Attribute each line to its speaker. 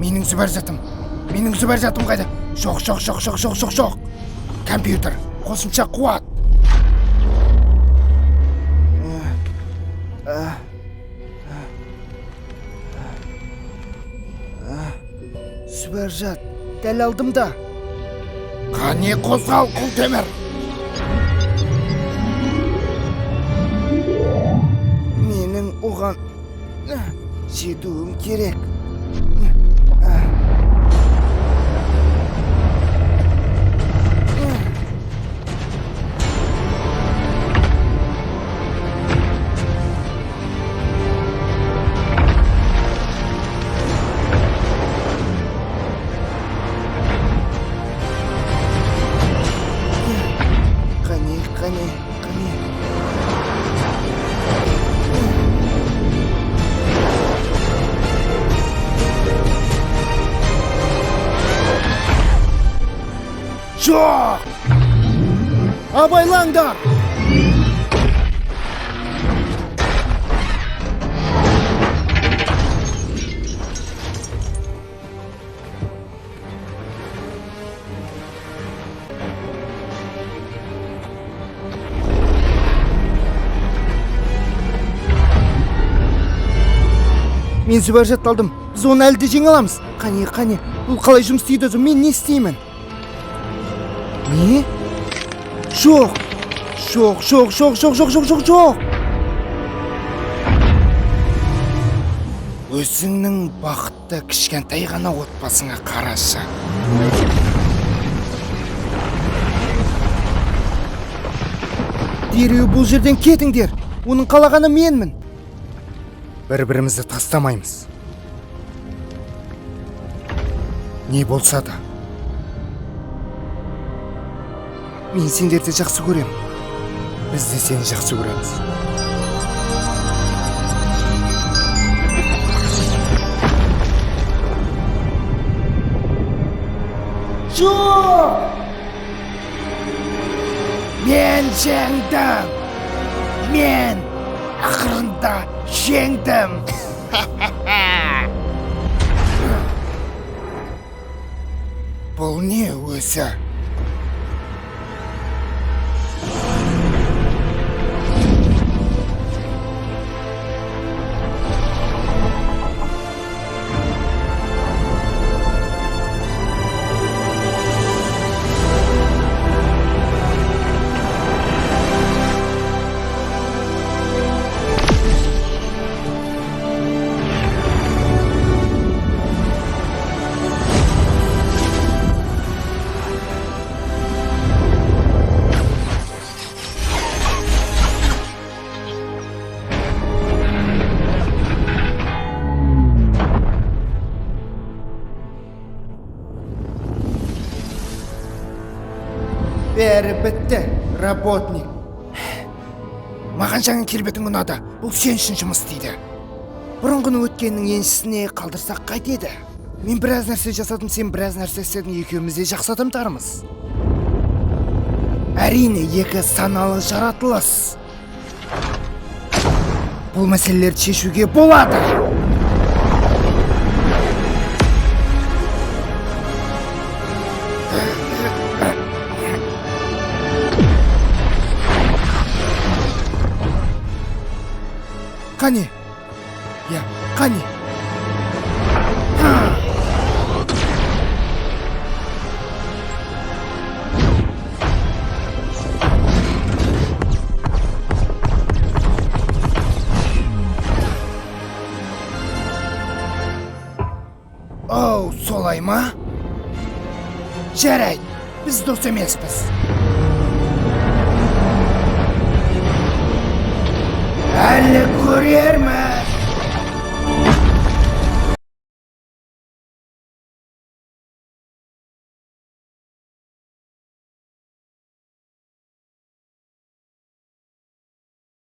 Speaker 1: Менің Зубаржатым қайда? Жоқ. Компьютер, қосымша қуат. Зубаржат, дәл алдымда. Қане қозғал, Құлтемір. Менің оған жетуім керек. Қане. Жоқ! Абайлаңдар! Мен Зубаржатты алдым. Біз оны әлі де жеңе аламыз. Қане. Бұл қалай жұмыс істейді өзі? Мен не істеймін? Не? Жоқ. Өзіңнің бақытты кішкентай ғана отбасыңа қарашы. Дереу бұл жерден кетіңдер. Оның қалағаны менмін. Бір-бірімізді тастамаймыз. Не болса да. Мен сендерді жақсы көрем. Біз де сені жақсы көреміз. Жоқ! Мен жеңдім! Мен ақырында жеңдім! Бұл не өзі? Бәрі бітті, работник. Маған жаңа келбетің ұнады. Бұл сен үшін жұмыс істейді. Бұрынғыны өткеннің еншісіне қалдырсақ қайтеді? Мен біраз нәрсе жасадым, сен біраз нәрсе істедің, екеуміз де жақсы адамдармыз. Әрине, екі саналы жаратылыс. Бұл мәселелерді шешуге болады. Қане? Қане? Оу, солай ма? Жарайды, біз дос емеспіз. Әлі көрермін.